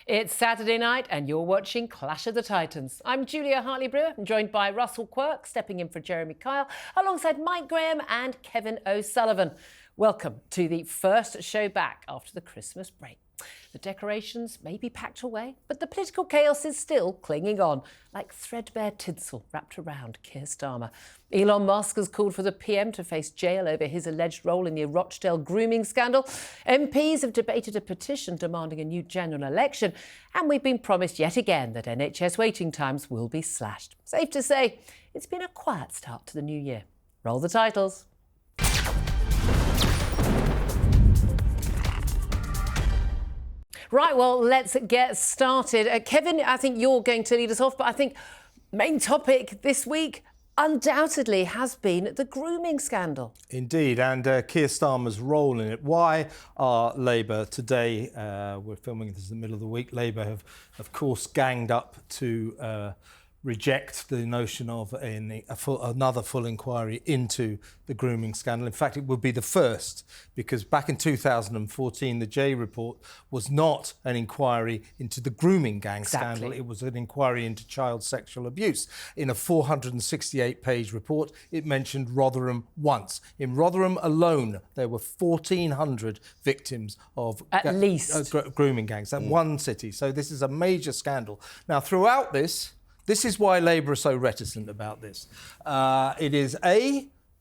It's Saturday night and you're watching Clash of the Titans. I'm Julia Hartley-Brewer, joined by Russell Quirk, stepping in for Jeremy Kyle, alongside Mike Graham and Kevin O'Sullivan. Welcome to the first show back after the Christmas break. The decorations may be packed away, but the political chaos is still clinging on, like threadbare tinsel wrapped around Keir Starmer. Elon Musk has called for the PM to face jail over his alleged role in the Rochdale grooming scandal. MPs have debated a petition demanding a new general election, and we've been promised yet again that NHS waiting times will be slashed. Safe to say, it's been a quiet start to the new year. Roll the titles. Right, well, let's get started. Kevin, I think you're going to lead us off, but I think main topic this week undoubtedly has been the grooming scandal. Indeed, and Keir Starmer's role in it. Why are Labour today, we're filming this in the middle of the week, Labour have, of course, ganged up to reject the notion of another full inquiry into the grooming scandal. In fact, it would be the first, because back in 2014, the J report was not an inquiry into the grooming gang scandal. It was an inquiry into child sexual abuse. In a 468-page report, it mentioned Rotherham once. In Rotherham alone, there were 1,400 victims of grooming gangs. That's one city. So this is a major scandal. Now, throughout this is why Labour are so reticent about this. It is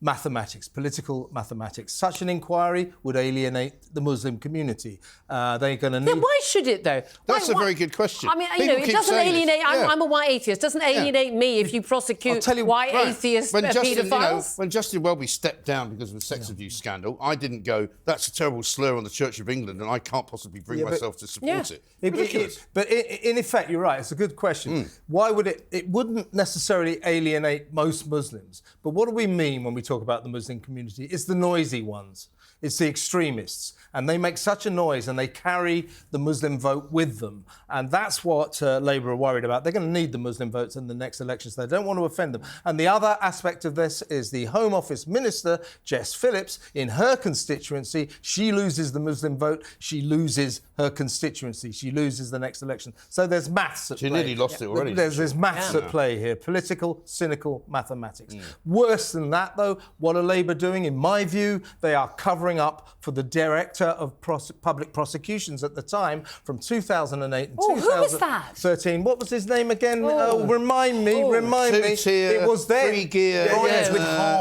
mathematics, political mathematics. Such an inquiry would alienate the Muslim community. They're going to need... Yeah, why should it, though? That's a very good question. I mean, it doesn't alienate... I'm a white atheist. It doesn't alienate me if you prosecute white atheist paedophiles. When Justin Welby stepped down because of the sex abuse scandal, I didn't go, that's a terrible slur on the Church of England and I can't possibly bring myself to support it. But in effect, you're right. It's a good question. Why would it... It wouldn't necessarily alienate most Muslims. But what do we mean when we talk about the Muslim community? It's the noisy ones. It's the extremists. And they make such a noise and they carry the Muslim vote with them. And that's what Labour are worried about. They're going to need the Muslim votes in the next elections. They don't want to offend them. And the other aspect of this is the Home Office Minister, Jess Phillips, in her constituency, she loses the Muslim vote, she loses her constituency, she loses the next election. So there's maths at play. She nearly lost it already. There's maths at play here. Political, cynical mathematics. Worse than that, though, what are Labour doing? In my view, they are covering up for the Director of Public Prosecutions at the time from 2008 and 2013. What was his name again? Remind me. Two-tier, it was then. Free gear.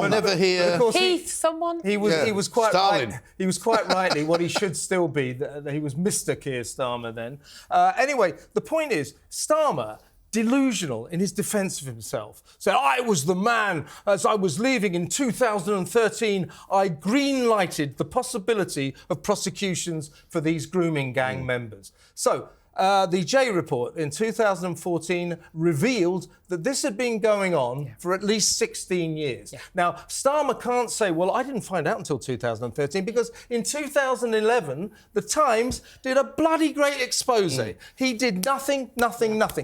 Never here. Heath, someone? He was quite Stalin. right. He was quite rightly what he should still be. He was Mr. Keir Starmer then. Anyway, the point is, Starmer, delusional in his defence of himself, said, I was the man, as I was leaving in 2013, I green-lighted the possibility of prosecutions for these grooming gang members. So, the J report in 2014 revealed that this had been going on for at least 16 years. Now, Starmer can't say, well, I didn't find out until 2013, because in 2011, the Times did a bloody great expose. He did nothing.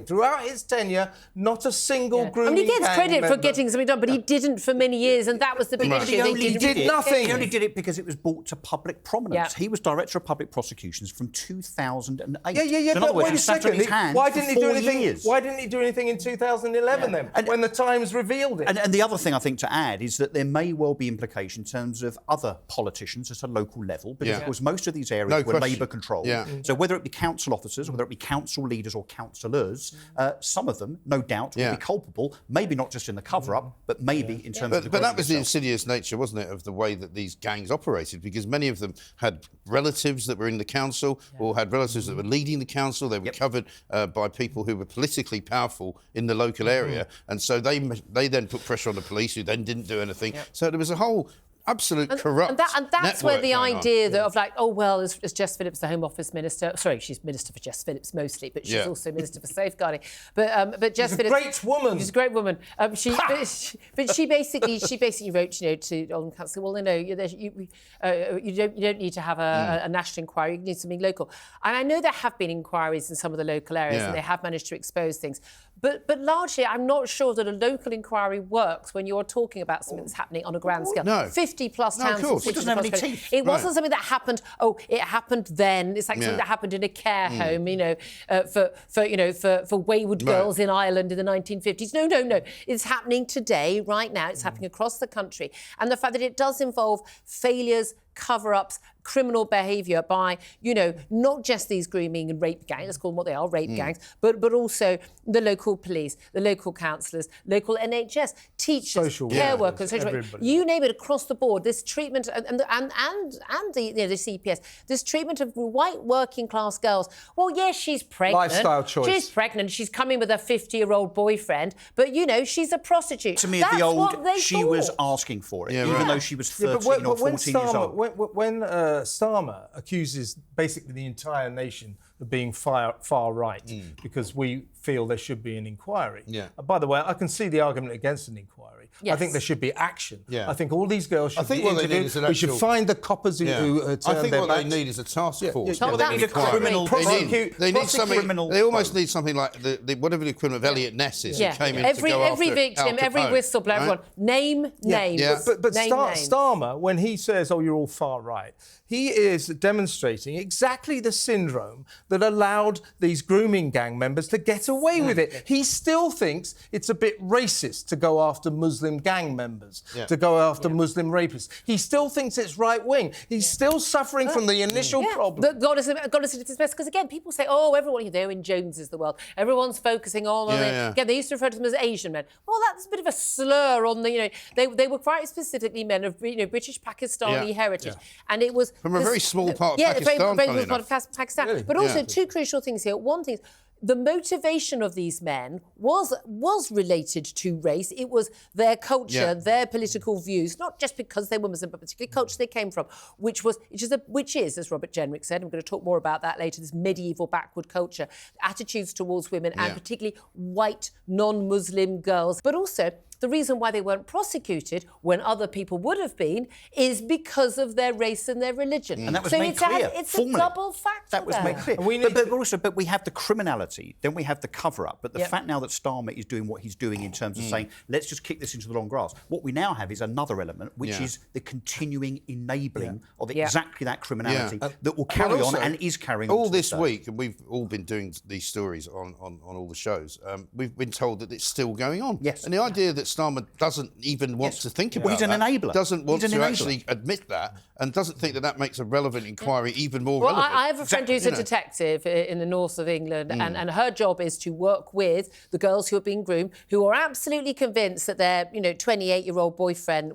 Throughout his tenure, not a single grooming gang he gets credit for getting something done, but he didn't for many years, and that was the big issue. He did nothing. He only did it because it was brought to public prominence. He was Director of Public Prosecutions from 2008. But wait a second. Why didn't he do anything? Years. Why didn't he do anything in 2011 then, when the Times revealed it? And the other thing I think to add is that there may well be implication in terms of other politicians at a local level, because of course most of these areas were Labour controlled. So whether it be council officers, whether it be council leaders or councillors, some of them, no doubt, will be culpable. Maybe not just in the cover-up, but maybe in terms of the. But that was the insidious nature, wasn't it, of the way that these gangs operated? Because many of them had relatives that were in the council, or had relatives that were leading the council. They were covered by people who were politically powerful in the local area, and so they then put pressure on the police, who then didn't do anything. So there was a whole absolute corrupt and that's where the idea of like, oh, well, is Jess Phillips the Home Office Minister? Sorry, she's Minister for Jess Phillips mostly, but she's also Minister for Safeguarding. But Jess Phillips... She's a great woman. She's a great woman. But she basically wrote, to on council, well, no, you don't need to have a national inquiry, you need something local. And I know there have been inquiries in some of the local areas, and they have managed to expose things. But largely, I'm not sure that a local inquiry works when you're talking about something that's happening on a grand scale. No. 50 50 plus towns. Of course. It doesn't have any teeth. It wasn't something that happened. Oh, it happened then. It's like something that happened in a care home, for wayward girls in Ireland in the 1950s. No. It's happening today, right now. It's happening across the country, and the fact that it does involve failures, cover-ups, criminal behaviour by, not just these grooming and rape gangs, let's call them what they are, rape gangs, but also the local police, the local councillors, local NHS, teachers, social care workers, you name it, across the board. This treatment and the CPS, this treatment of white working class girls. Well, yes, she's pregnant. Lifestyle choice. She's pregnant. She's coming with a 50-year-old boyfriend, but she's a prostitute. To me, That's the old what they she thought. was asking for it, even though she was 13 or 14 years old. When Starmer accuses basically the entire nation of being far right because we feel there should be an inquiry. By the way, I can see the argument against an inquiry. Yes. I think there should be action. I think all these girls should be what they need interviewed. is We should find the coppers who turned their backs. I think what they need is a task force. Well, They need a criminal They need something. criminal. They almost need something like whatever the equivalent of Elliot Ness is. Who came in every to go every after victim, Al every Capone, whistleblower, everyone. Name names. But Name names. Starmer, when he says, "Oh, you're all far right," he is demonstrating exactly the syndrome that allowed these grooming gang members to get away with it. He still thinks it's a bit racist to go after Muslim gang members, to go after Muslim rapists. He still thinks it's right wing. He's still suffering from the initial problem. God is at its best, because again, people say, "Oh, everyone, they're in Jones's the world. Everyone's focusing on." Again, they used to refer to them as Asian men. Well, that's a bit of a slur on the. They were quite specifically men of British Pakistani heritage, and it was from a very small part of Pakistan. Pakistan. Very small part of Pakistan. Really? But also two crucial things here. One thing is, the motivation of these men was related to race. It was their culture, their political views, not just because they were Muslim, but particularly culture they came from, which is, as Robert Jenrick said, I'm going to talk more about that later, this medieval backward culture, attitudes towards women, and particularly white non-Muslim girls. But also, the reason why they weren't prosecuted when other people would have been is because of their race and their religion. And that was made clear. It's formally. a double factor. That was made clear. But we have the criminality, then we have the cover-up. But the fact now that Starmer is doing what he's doing in terms of saying, let's just kick this into the long grass, what we now have is another element, which is the continuing enabling of exactly that criminality that will carry on and is carrying on. All this week, and we've all been doing these stories on all the shows, we've been told that it's still going on. Yes. And the idea that Starmer doesn't even want to think about he's an enabler. Doesn't want to actually admit that, and doesn't think that makes a relevant inquiry even more relevant. I have a friend who's a detective in the north of England, and her job is to work with the girls who are being groomed, who are absolutely convinced that their 28-year-old boyfriend,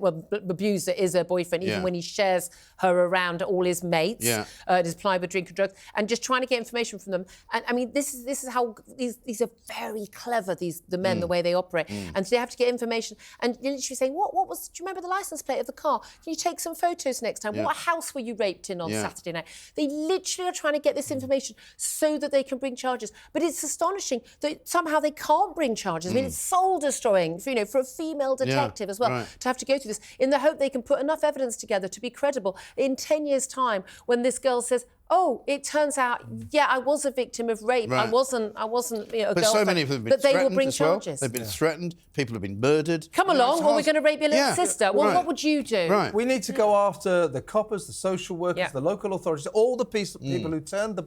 abuser, is her boyfriend, even when he shares her around all his mates, and is plied with drink and drugs, and just trying to get information from them. And I mean, this is how these are very clever. The men, the way they operate, and so they have to get information. And you're literally saying, do you remember the license plate of the car? Can you take some photos next time? What house were you raped in on Saturday night? They literally are trying to get this information so that they can bring charges. But it's astonishing that somehow they can't bring charges. I mean, it's soul destroying, for a female detective as well, to have to go through this, in the hope they can put enough evidence together to be credible in 10 years' time when this girl says, "Oh, it turns out, I was a victim of rape. I wasn't, a girlfriend." But so many of them have been but they will threatened bring as well. charges. They've been threatened. People have been murdered. Come along, we're going to rape your little sister. Well, what would you do? Right. We need to go after the coppers, the social workers, the local authorities, all the people who turned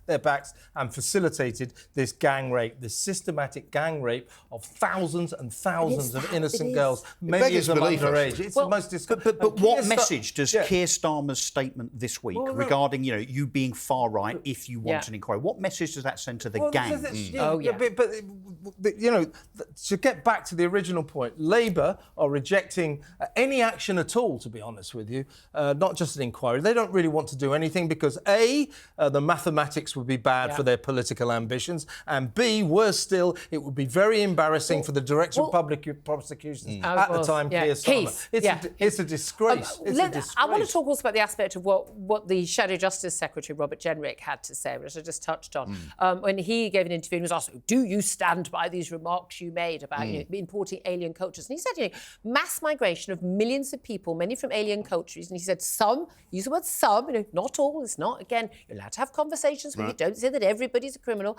their backs and facilitated this gang rape, this systematic gang rape of thousands and thousands of innocent girls, many of them underage. It's the most disgusting. But what message does Keir Starmer's statement this week regarding you being far right if you want an inquiry? What message does that send to the gangs? But to get back to the original point, Labour are rejecting any action at all, to be honest with you, not just an inquiry. They don't really want to do anything because A, the mathematics would be bad for their political ambitions, and B, worse still, it would be very embarrassing for the Director of Public Prosecutions at the time, Keir Starmer. It's a disgrace. I want to talk also about the aspect of what the Shadow Justice Secretary, Robert Jenrick, had to say, which I just touched on. When he gave an interview and was asked, "Do you stand stunned by these remarks you made about importing alien cultures. And he said, mass migration of millions of people, many from alien countries. And he said some, use the word some, not all. It's not, again, you're allowed to have conversations where you don't say that everybody's a criminal.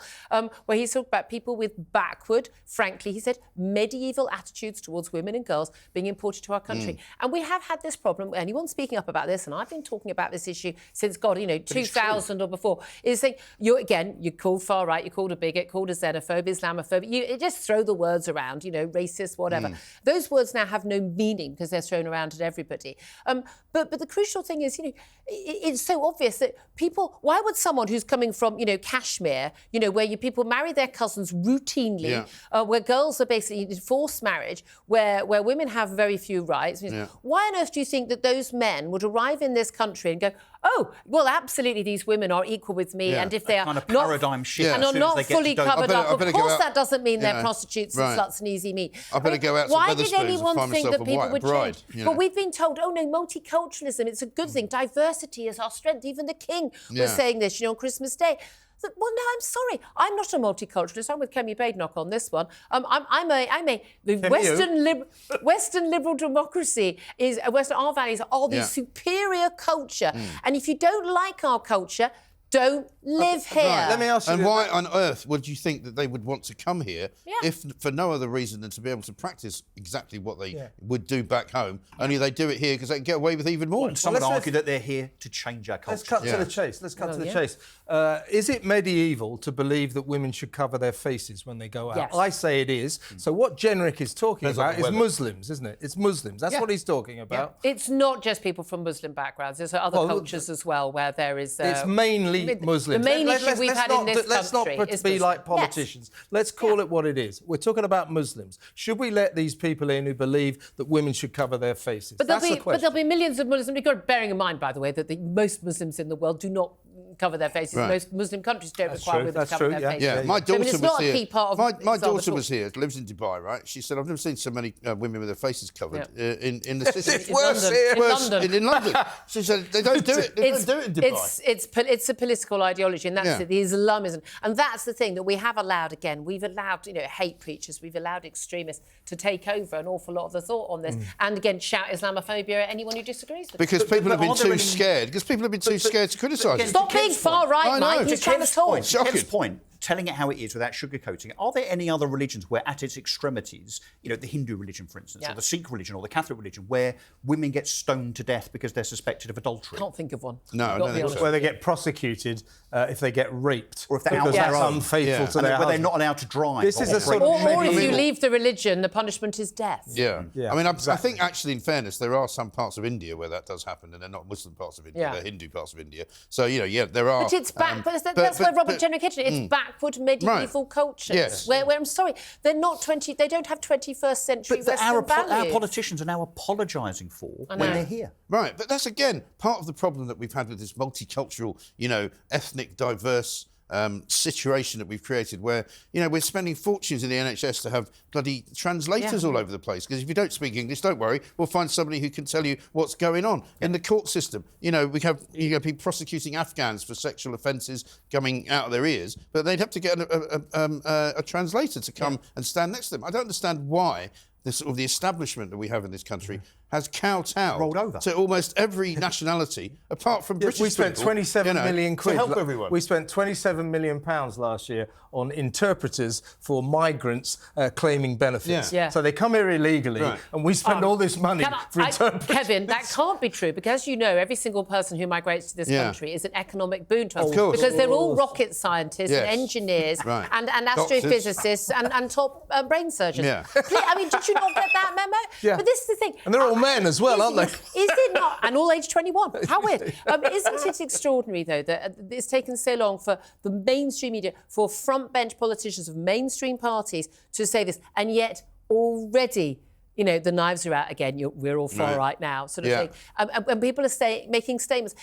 Where he's talked about people with backward, frankly, he said, medieval attitudes towards women and girls being imported to our country. And we have had this problem. Anyone speaking up about this, and I've been talking about this issue since, 2000 or before, is saying, you're called far right, you're called a bigot, called a xenophobe, Islamophobe. You just throw the words around, racist, whatever. Those words now have no meaning because they're thrown around at everybody. But the crucial thing is, it's so obvious that people, why would someone who's coming from, Kashmir, where people marry their cousins routinely, where girls are basically in forced marriage, where women have very few rights, why on earth do you think that those men would arrive in this country and go, oh, well, absolutely, these women are equal with me, and if they are kind of not paradigm shift and are not fully covered up, of course that doesn't mean they're prostitutes and sluts and easy meat. I better go out to why Wetherspoons did anyone and find think myself that a people white would bride, change? But we've been told, oh no, multiculturalism, it's a good thing. Diversity is our strength. Even the King was saying this, on Christmas Day. Well, no, I'm sorry. I'm not a multiculturalist. I'm with Kemi Badenoch on this one. Western liberal democracy is our values are the superior culture. And if you don't like our culture, don't live here. Right, let me ask you. And why on earth would you think that they would want to come here if for no other reason than to be able to practice exactly what they would do back home, only they do it here because they can get away with even more? And some would argue that they're here to change our culture. Let's cut to the chase. Is it medieval to believe that women should cover their faces when they go out? Yes. I say it is. So what Jenrick is talking about is Muslims, isn't it? It's Muslims. That's what he's talking about. It's not just people from Muslim backgrounds. There's other cultures as well where there is... it's mainly Muslims. The main issue we've had in this country let's not be like politicians. Yes. Let's call it what it is. We're talking about Muslims. Should we let these people in who believe that women should cover their faces? But there'll be millions of Muslims. You've got to bearing in mind, by the way, that most Muslims in the world do not cover their faces. Right. Most Muslim countries don't require women to cover their faces. Yeah, my daughter was here. A key part of my daughter was here, lives in Dubai, right? She said, I've never seen so many women with their faces covered in the city. It's worse here. In London. She said, they don't do it. They don't do it in Dubai. It's a political ideology, and that's the Islamism. And that's the thing that we have allowed, we've allowed, hate preachers, we've allowed extremists to take over an awful lot of the thought on this. And again, shout Islamophobia at anyone who disagrees with because people have been too scared. Because people have been too scared to criticise it. Stop being far right, Mike. He's trying to talk. Ken's point, telling it how it is without sugarcoating it. Are there any other religions where, at its extremities, the Hindu religion, for instance, or the Sikh religion, or the Catholic religion, where women get stoned to death because they're suspected of adultery? Can't think of one. No, where they get prosecuted if they get raped, or if they're because that's unfaithful to their where they're not allowed to drive. This is a sort of or if you leave the religion, the punishment is death. Yeah. I mean, I think actually, in fairness, there are some parts of India where that does happen, and they're not Muslim parts of India; they're Hindu parts of India. So there are. But it's back. That's where Robert Jenrick hit it. It's backward medieval cultures. Yes. Where I'm sorry, they're not 20. They don't have 21st century Western values. Our politicians are now apologising for when they're here. Right, but that's again part of the problem that we've had with this multicultural, ethnic, diverse situation that we've created, where we're spending fortunes in the NHS to have bloody translators all over the place. Because if you don't speak English, don't worry, we'll find somebody who can tell you what's going on in the court system. We have people prosecuting Afghans for sexual offences coming out of their ears, but they'd have to get a translator to come and stand next to them. I don't understand why the establishment that we have in this country has kowtowed rolled over to almost every nationality apart from British people. We spent 27 million quid to help everyone. We spent 27 million pounds last year on interpreters for migrants claiming benefits. So they come here illegally, and we spend all this money for interpreters. Kevin, that can't be true, because every single person who migrates to this country is an economic boon to us. Of course. Because they're all rocket scientists and engineers and astrophysicists and top brain surgeons. I mean, did you not get that memo? But this is the thing. And they're all men as well, aren't they? Is it not? And all age 21. How weird. Isn't it extraordinary, though, that it's taken so long for the mainstream media, for front-bench politicians of mainstream parties to say this, and yet already, the knives are out again. We're all far right now, sort of thing. And people are making statements.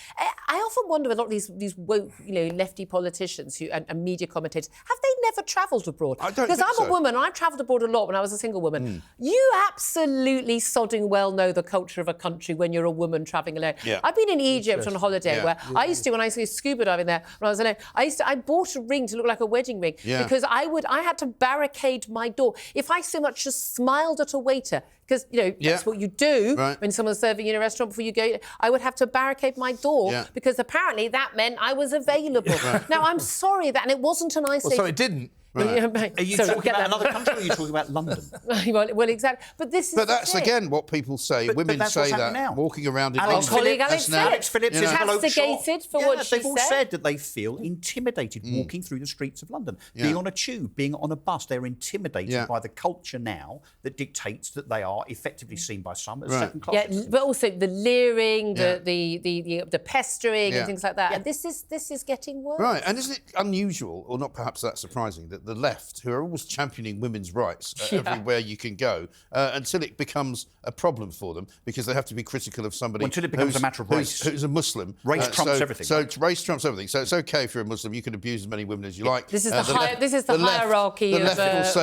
I often wonder with a lot of these woke, lefty politicians and media commentators, have they never travelled abroad? I don't Because think I'm so. a woman, I've travelled abroad a lot when I was a single woman. You absolutely sodding well know the culture of a country when you're a woman travelling alone. Yeah. I've been in Egypt on holiday where I used to, when I used to go scuba diving there, when I was alone, I bought a ring to look like a wedding ring because I had to barricade my door. If I so much as smiled at a waiter, because, that's what you do when someone's serving you in a restaurant before you go, I would have to barricade my door because apparently that meant I was available. Now, I'm sorry and it wasn't an isolated... Well, so it didn't. Are you talking about another country or are you talking about London? well, exactly. But this is that's again what people say. Women say that now. Walking around in Alex London. Alex Phillips is castigated for what she said. They've all said that they feel intimidated walking through the streets of London. Being on a tube, being on a bus, they're intimidated by the culture now that dictates that they are effectively seen by some as second-class citizens. But also the leering, the pestering and things like that. And this is getting worse. Right, and isn't it unusual, or not perhaps that surprising, that the left, who are always championing women's rights everywhere you can go, until it becomes a problem for them because they have to be critical of somebody until it becomes a matter of race. Who's a Muslim. Race trumps everything. So race trumps everything. So it's okay if you're a Muslim, you can abuse as many women as you like. This is the hierarchy of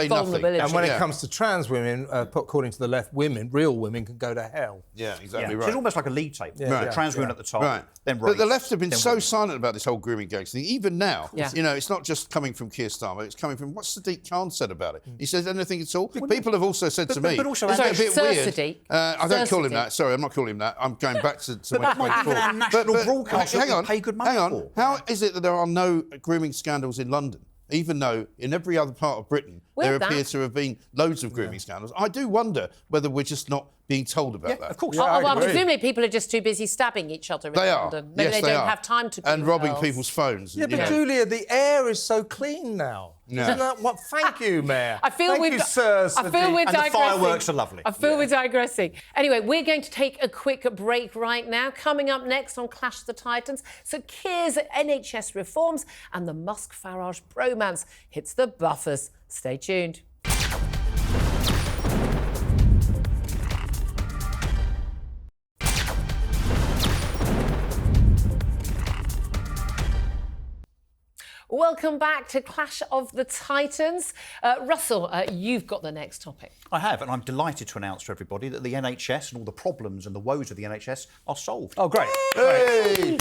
vulnerability. And when it comes to trans women, according to the left, real women can go to hell. Yeah, exactly right. So it's almost like a league table. Trans women at the top, then race. But the left have been so silent about this whole grooming gangs thing. Even now, it's not just coming from Keir Starmer, it's coming from what Sadiq Khan said about it. He says anything at all. People have also said to me, but also it's a bit weird. Sadiq. I don't call him that. Sorry, I'm not calling him that. I'm going back to but when even our national broadcaster hang on, pay good money for. How is it that there are no grooming scandals in London? Even though in every other part of Britain there appear to have been loads of grooming scandals. I do wonder whether we're just not being told about that. Of course. Well, presumably people are just too busy stabbing each other in London. Maybe yes, they don't have time to and robbing people's phones. Yeah, but Julia, the air is so clean now. Isn't that what? Thank you, Mayor. I feel we're digressing. And the fireworks are lovely. I feel we're digressing. Anyway, we're going to take a quick break right now. Coming up next on Clash of the Titans, Sir Keir's NHS reforms and the Musk-Farage bromance hits the buffers. Stay tuned. Welcome back to Clash of the Titans. Russell, you've got the next topic. I have, and I'm delighted to announce to everybody that the NHS and all the problems and the woes of the NHS are solved. Oh, great. Hey!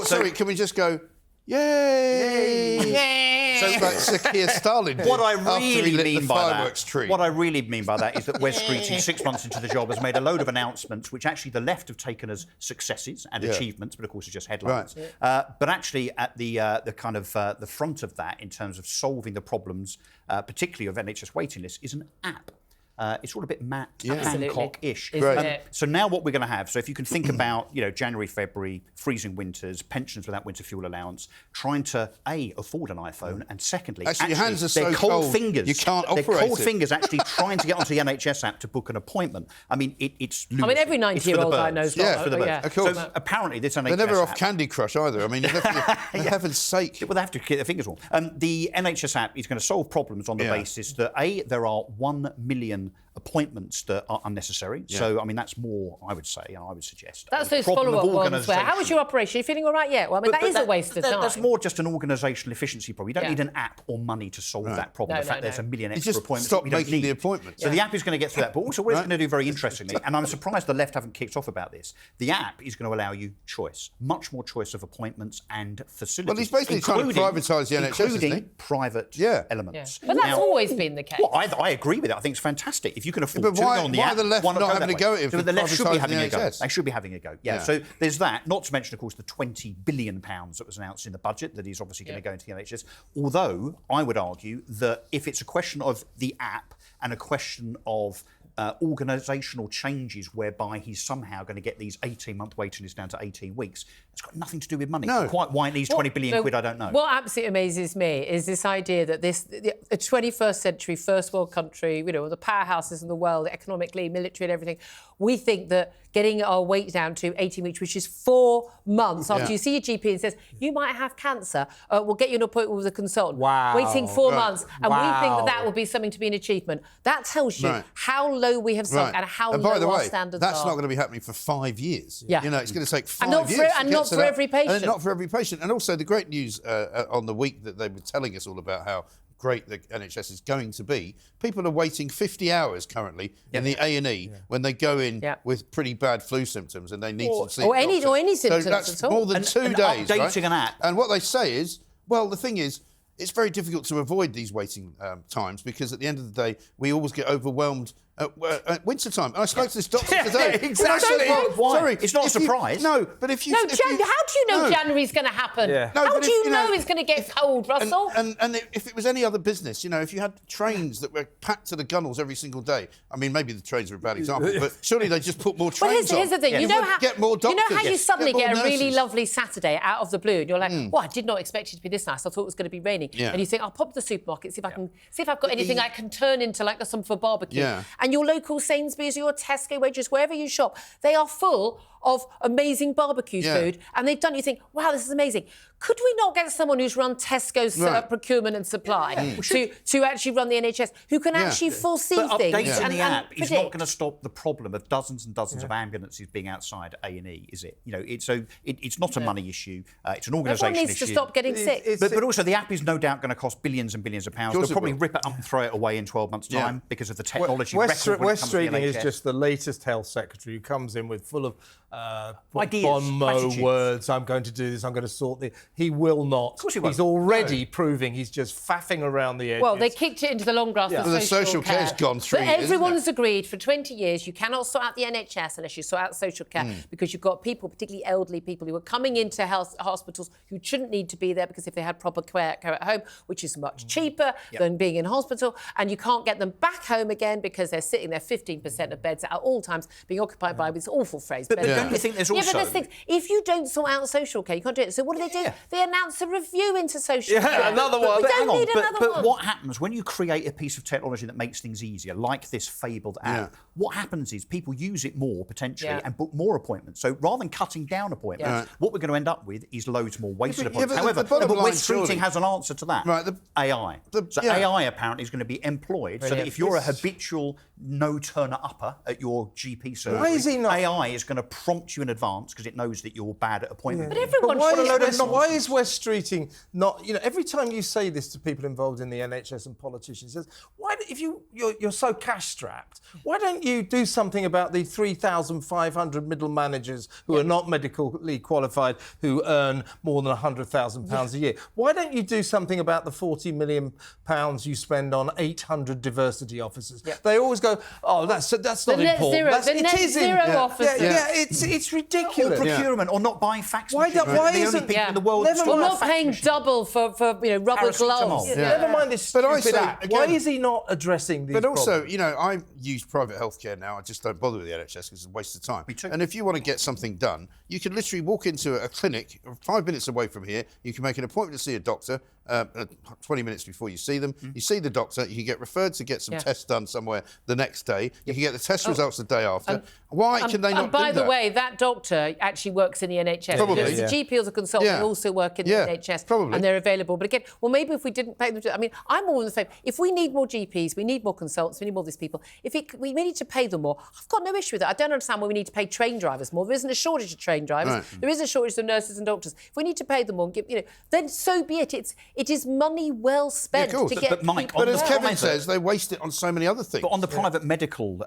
Sorry, can we just go, yay! Yay! So like Sir Keir Starmer What I really mean by that is that Wes Streeting, 6 months into the job, has made a load of announcements which actually the left have taken as successes and achievements, but of course are just headlines. But actually at the kind of the front of that in terms of solving the problems, particularly of NHS waiting lists, is an app. It's all a bit Matt Hancock-ish. So now what we're going to have, so if you can think about, January, February, freezing winters, pensions without winter fuel allowance, trying to, A, afford an iPhone, and secondly, actually your hands are so cold fingers. You can't operate They're cold fingers actually trying to get onto the NHS app to book an appointment. I mean, it's lunacy. I mean, every 90-year-old I know. Yeah, for the birds. Of course. So apparently this NHS They're never off app, Candy Crush either. I mean, for heaven's sake. Well, they have to keep their fingers warm. The NHS app is going to solve problems on the basis that, A, there are 1 million appointments that are unnecessary. So, I mean, that's more, I would say, and I would suggest. That's those follow-up ones where, how was your operation? Are you feeling all right yet? Well, I mean, that is a waste of time. That's more just an organisational efficiency problem. You don't need an app or money to solve that problem. In fact, there's a million extra appointments. Stop making the appointments. So the app is going to get through that. But also what it's going to do very interestingly, and I'm surprised the left haven't kicked off about this, the app is going to allow you choice, much more choice of appointments and facilities. Well, he's basically trying to privatise the NHS, including private elements. But that's always been the case. Well, I agree with it. I think it's fantastic. If you can afford to go on the app, why are the left not having a go at him? So the left should be having a go. NHS? They should be having a go. Yeah. So there's that. Not to mention, of course, the £20 billion that was announced in the budget that is obviously going to go into the NHS. Although I would argue that if it's a question of the app and a question of organisational changes whereby he's somehow going to get these 18-month waiting lists down to 18 weeks, it's got nothing to do with money. No. Quite why it needs 20 billion quid, I don't know. What absolutely amazes me is this idea that a 21st century, first world country, the powerhouses in the world, economically, military and everything, we think that getting our weight down to 18 weeks, which is 4 months after you see your GP and says, you might have cancer, we'll get you an appointment with a consultant. Wow. Waiting 4 months. And we think that will be something to be an achievement. That tells you how low we have sunk and how low our standards are. That's not going to be happening for 5 years. Yeah. It's going to take 5 years. And not not for every patient. And not for every patient. And also the great news on the week that they were telling us all about how great the NHS is going to be, people are waiting 50 hours currently in the A&E when they go in with pretty bad flu symptoms and they need to see or any symptoms so that's at all. more than 2 days, updating an app. And what they say is, well, the thing is, it's very difficult to avoid these waiting times because at the end of the day, we always get overwhelmed at winter time. And I spoke to this doctor today. Exactly. Why? Sorry, it's not a surprise. But if you... how do you know January's going to happen? Yeah. No, how do you know it's going to get cold, Russell? And if it was any other business, if you had trains that were packed to the gunnels every single day, I mean, maybe the trains are a bad example, but surely they just put more trains Well, here's the thing. on. You know how get more doctors. You know how you suddenly get a really nurses. lovely Saturday out of the blue, and you're like, "Well, I did not expect it to be this nice. I thought it was going to be raining." Yeah. And you think, "I'll pop to the supermarket, see if I've got anything I can turn into like some for barbecue." Yeah. And your local Sainsbury's or your Tesco, Waitrose, wherever you shop, they are full of amazing barbecue food, and they've done. You think, "Wow, this is amazing." Could we not get someone who's run Tesco's procurement and supply to actually run the NHS, who can actually foresee but things? Updating the app is not predict? going to stop the problem of dozens and dozens of ambulances being outside A&E, is it? It's not a money issue. It's an organisation Everyone needs issue. to stop getting sick. But also the app is no doubt going to cost billions and billions of pounds. They'll probably rip it up and throw it away in 12 months' time because of the technology. Wes Streeting is just the latest health secretary who comes in with full of ideas, bon mot strategies. words. I'm going to do this. I'm going to sort this. He will not. Of course he won't. He's already proving he's just faffing around the edges. Well, they kicked it into the long grass. But the social care's gone 3 But years, everyone isn't has agreed for 20 years you cannot sort out the NHS unless you sort out social care because you've got people, particularly elderly people, who are coming into hospitals who shouldn't need to be there because if they had proper care at home, which is much cheaper than being in hospital, and you can't get them back home again because they're sitting there 15% of beds at all times being occupied by this awful phrase. But don't you think there's also... but there's things. If you don't sort out social care, you can't do it. So what do? They announce a review into social care. Another one. We don't need another one. But what happens when you create a piece of technology that makes things easier, like this fabled app? What happens is people use it more, potentially, and book more appointments. So rather than cutting down appointments, what we're going to end up with is loads more wasted appointments. However, Wes Streeting has an answer to that. Right, AI. AI apparently is going to be employed so that if you're a habitual no-turner-upper at your GP service, Why is he not? AI is going to prompt you in advance because it knows that you're bad at appointment. But everyone why is Wes Streeting not? Every time you say this to people involved in the NHS and politicians, says, "Why, if you're so cash-strapped, why don't you do something about the 3,500 middle managers who are not medically qualified, who earn more than £100,000 a year? Why don't you do something about the £40 million you spend on 800 diversity officers?" They always go, "Oh, that's not important." The net zero officers. It's ridiculous. Or procurement, or not buying fax Why machines. why the isn't only people in the world Or not paying double for rubber gloves. Never mind this But I stupid say, app. again- Why is he not addressing these But also, problems? I use private healthcare now. I just don't bother with the NHS because it's a waste of time. Me too. And if you want to get something done, you can literally walk into a clinic 5 minutes away from here. You can make an appointment to see a doctor 20 minutes before you see them. You see the doctor. You can get referred to get some tests done somewhere the next day. You can get the test results the day after. Why can they not And by do the that? way, that doctor actually works in the NHS. Probably. As a GP or as a consultant, they also work in the NHS. Probably. And they're available. But again, maybe if we didn't pay them... I mean, I'm all in the same. If we need more GPs, we need more consultants, we need more of these people. We need to pay them more. I've got no issue with that. I don't understand why we need to pay train drivers more. There isn't a shortage of train drivers. Right. There is a shortage of nurses and doctors. If we need to pay them more, then so be it. It is money well spent course. to get But Mike, people But as there. Kevin says, they waste it on so many other things. But on the private medical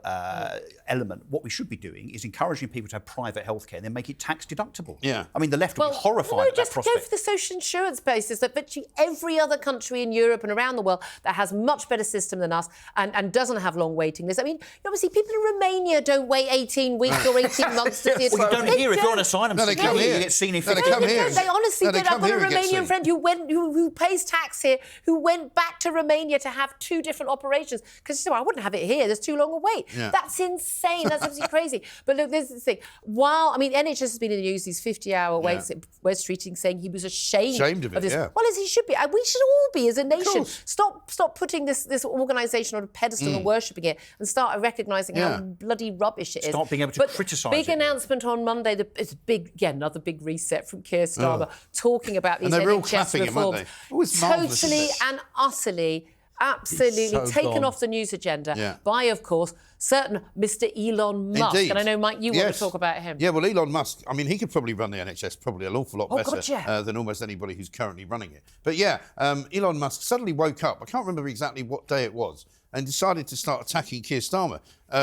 element, what we should be doing is encouraging people to have private healthcare and then make it tax deductible. Yeah. I mean, the left will be horrified at that just prospect. go for the social insurance basis that virtually every other country in Europe and around the world that has much better system than us and doesn't have long waiting lists. I mean, obviously, people in Romania don't wait 18 weeks or 18 months to see a Well, you don't They hear if you're on don't. asylum No, they seeker, come you here. get seen in No, they 15 come here. They honestly No, they did. I've come got a here and get Romanian seen. friend who pays tax here, who went back to Romania to have 2 different operations because she said, "Well, I wouldn't have it here. There's too long a wait." Yeah. That's insane. That's absolutely crazy. But look, there's the thing. NHS has been in the news, these 50-hour waits. Wes Streeting saying he was ashamed of it, this. yeah. Well, as he should be. We should all be as a nation. course. Stop putting this organisation on a pedestal and worshipping it and start recognising how bloody rubbish it is. Start being able to criticise Big it. announcement on Monday. It's another big reset from Keir Starmer talking about these And they're all NHS clapping him, aren't reforms. they? Oh, it's marvellous, Totally isn't it? and utterly absolutely so taken gone. off the news agenda by, of course, certain Mr. Elon Musk. Indeed. And I know, Mike, you want to talk about him. Yeah, well, Elon Musk, I mean, he could probably run the NHS probably an awful lot better than almost anybody who's currently running it. But yeah, Elon Musk suddenly woke up. I can't remember exactly what day it was, and decided to start attacking Keir Starmer,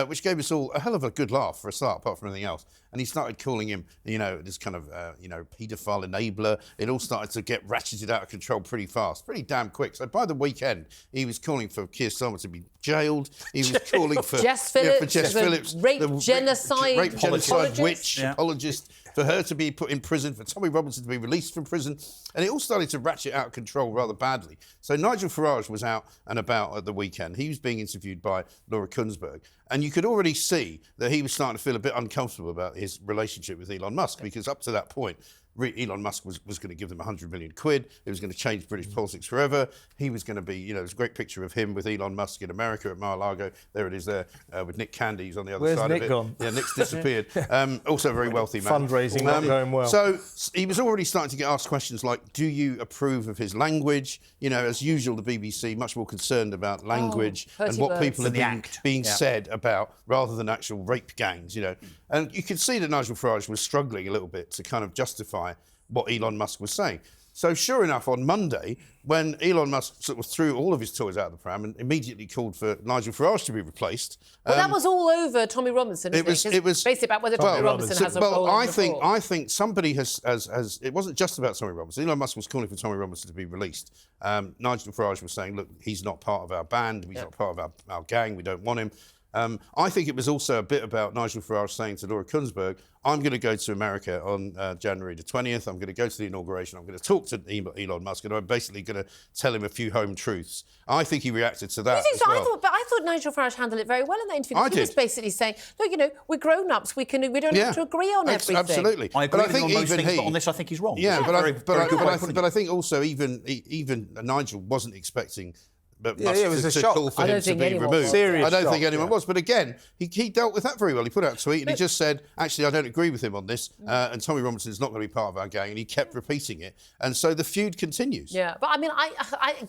which gave us all a hell of a good laugh for a start, apart from anything else. And he started calling him, this kind of, paedophile enabler. It all started to get ratcheted out of control pretty fast, pretty damn quick. So by the weekend, he was calling for Keir Starmer to be jailed. He was calling for Jess Phillips, rape genocide witch apologist, for her to be put in prison, for Tommy Robinson to be released from prison. And it all started to ratchet out of control rather badly. So Nigel Farage was out and about at the weekend. He was being interviewed by Laura Kuenssberg. And you could already see that he was starting to feel a bit uncomfortable about his relationship with Elon Musk, because up to that point, Elon Musk was going to give them 100 million quid. It was going to change British politics forever. He was going to be, there's a great picture of him with Elon Musk in America at Mar-a-Lago. There it is there, with Nick Candy. He's on the other side Nick of it. Gone? Yeah, Nick's disappeared. Also a very wealthy man. Fundraising not going well. So he was already starting to get asked questions like, do you approve of his language? As usual, the BBC much more concerned about language and what people are being said about, rather than actual rape gangs, And you could see that Nigel Farage was struggling a little bit to kind of justify what Elon Musk was saying. So sure enough, on Monday, when Elon Musk sort of threw all of his toys out of the pram and immediately called for Nigel Farage to be replaced. Well, that was all over Tommy Robinson, It was basically about whether Tommy Robinson has a role in the report. I think somebody has, it wasn't just about Tommy Robinson. Elon Musk was calling for Tommy Robinson to be released. Nigel Farage was saying, look, he's not part of our band, he's not part of our gang, we don't want him. I think it was also a bit about Nigel Farage saying to Laura Kuenssberg, I'm going to go to America on January the 20th. I'm going to go to the inauguration. I'm going to talk to Elon Musk, and I'm basically going to tell him a few home truths. I think he reacted to that. You think as so? well. I thought Nigel Farage handled it very well in that interview. He was basically saying, look, we're grown-ups. We don't have to agree on everything. Absolutely. I agree with him on most things, but on this I think he's wrong. Yeah, but I think also even Nigel wasn't expecting Musk to call for him to be removed. I don't think anyone was. But again, he dealt with that very well. He put out a tweet and he just said, actually, I don't agree with him on this. And Tommy Robinson is not going to be part of our gang. And he kept repeating it. And so the feud continues. Yeah, but I mean,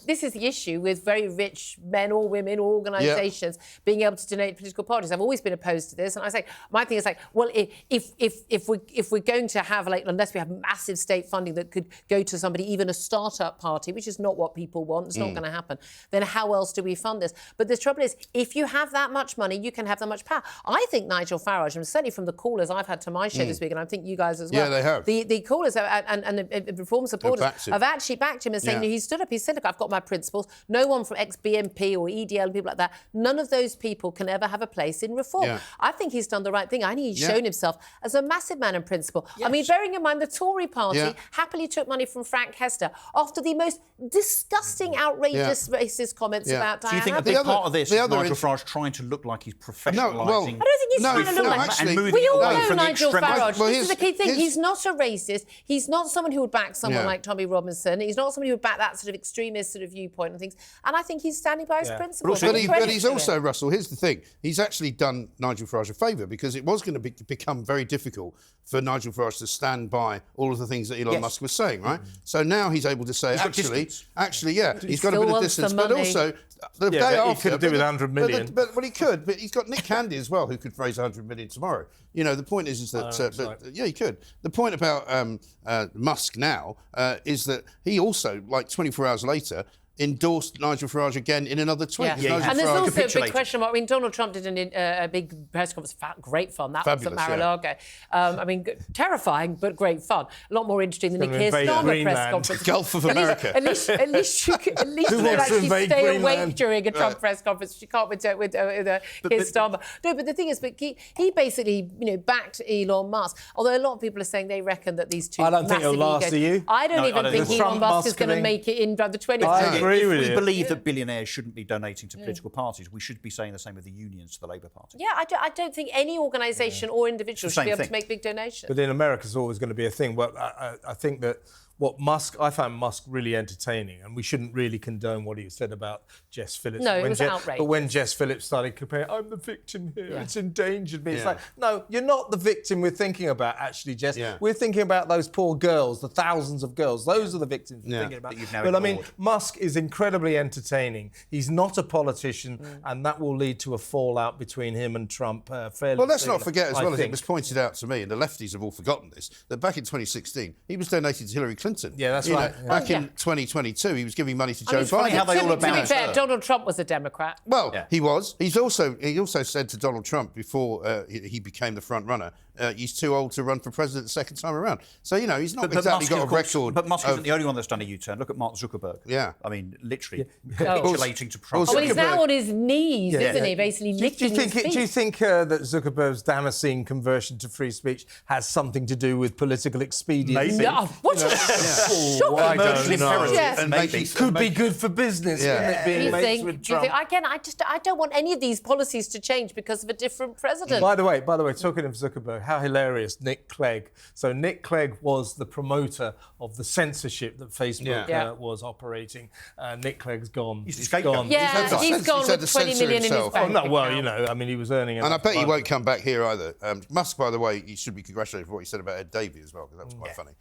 this is the issue with very rich men or women or organisations being able to donate to political parties. I've always been opposed to this. And I say, my thing is like, well, if we're going to have, unless we have massive state funding that could go to somebody, even a start-up party, which is not what people want, it's not going to happen, then how else do we fund this? But the trouble is, if you have that much money, you can have that much power. I think Nigel Farage, and certainly from the callers I've had to my show this week, and I think you guys as well. Yeah, they have. The callers and the Reform supporters have actually backed him and saying, he stood up, he said, look, I've got my principles. No one from ex-BNP or EDL and people like that, none of those people can ever have a place in reform. Yeah. I think he's done the right thing. I think he's shown himself as a massive man in principle. Yes. I mean, bearing in mind the Tory party happily took money from Frank Hester after the most disgusting, outrageous racist comments about Diana. Do you think a big part of this is Nigel Farage trying to look like he's professionalising? I don't think he's trying to look like... We all know Nigel Farage. This is the key thing. He's not a racist. He's not someone who would back someone like Tommy Robinson. He's not someone who would back that sort of extremist sort of viewpoint and things. And I think he's standing by his principles. But he's also, Russell, here's the thing. He's actually done Nigel Farage a favour, because it was going to become very difficult for Nigel Farage to stand by all of the things that Elon Musk was saying, right? So now he's able to say, actually, he's got a bit of distance, but also the day after, he could do with 100 million. But he could. But he's got Nick Candy as well, who could raise 100 million tomorrow. The point is that he could. The point about Musk now is that he also, 24 hours later, endorsed Nigel Farage again in another tweet. And there's also a big question mark. I mean, Donald Trump did a big press conference. Great fun. That was at Mar-a-Lago. I mean, terrifying, but great fun. A lot more interesting than the Keir Starmer press conference. Gulf of America. At least you could actually stay awake during a Trump press conference. You can't with Keir Starmer. No, but the thing is, he basically, backed Elon Musk. Although a lot of people are saying they reckon that these two. I don't think it'll last you. I don't even think Elon Musk is going to make it in the 20th. If we believe that billionaires shouldn't be donating to political parties, we should be saying the same with the unions to the Labour Party. Yeah, I don't think any organisation or individual should be able to make big donations. But in America, it's always going to be a thing. But I think that I found Musk really entertaining, and we shouldn't really condone what he said about Jess Phillips. No, it was outrageous. But when Jess Phillips started comparing, I'm the victim here, it's endangered me. It's like, no, you're not the victim we're thinking about, actually, Jess. We're thinking about those poor girls, the thousands of girls. Those are the victims we're thinking about. But I mean, Musk is incredibly entertaining. He's not a politician, and that will lead to a fallout between him and Trump fairly Well, let's soon, not forget as well, as I it was pointed out to me, and the lefties have all forgotten this, that back in 2016, he was donating to Hillary Clinton. Yeah, that's right. Back in 2022, he was giving money to Joe Biden. How they all To be fair, Donald Trump was a Democrat. Well, he was. He also said to Donald Trump before he became the front runner, he's too old to run for president the second time around. So, he's not exactly got a record. But Musk isn't the only one that's done a U-turn. Look at Mark Zuckerberg. Yeah. I mean, literally capitulating to Trump. Well, he's now on his knees, isn't he? Basically licking his feet. Do you think that Zuckerberg's Damascene conversion to free speech has something to do with political expediency? Maybe. No, what a shocking I don't know. Yes. Maybe. Could be good for business, couldn't it, being mates with Trump? Again, I don't want any of these policies to change because of a different president. By the way, talking of Zuckerberg, how hilarious, Nick Clegg. So Nick Clegg was the promoter of the censorship that Facebook was operating. Nick Clegg's gone. He's gone. Yeah, he's gone with 20 million in his bank account. He was earning it. And I bet he won't come back here either. Musk, by the way, he should be congratulated for what he said about Ed Davey as well, because that was quite funny.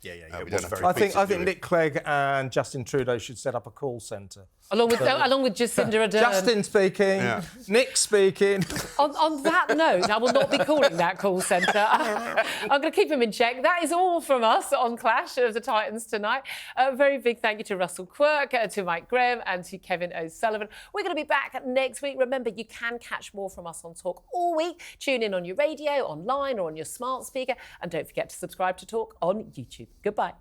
I think Nick Clegg and Justin Trudeau should set up a call centre. Along with Jacinda Ardern. Justin speaking, Nick speaking. On that note, I will not be calling that call centre. I'm going to keep him in check. That is all from us on Clash of the Titans tonight. A very big thank you to Russell Quirk, to Mike Graham and to Kevin O'Sullivan. We're going to be back next week. Remember, you can catch more from us on Talk all week. Tune in on your radio, online or on your smart speaker. And don't forget to subscribe to Talk on YouTube. Goodbye.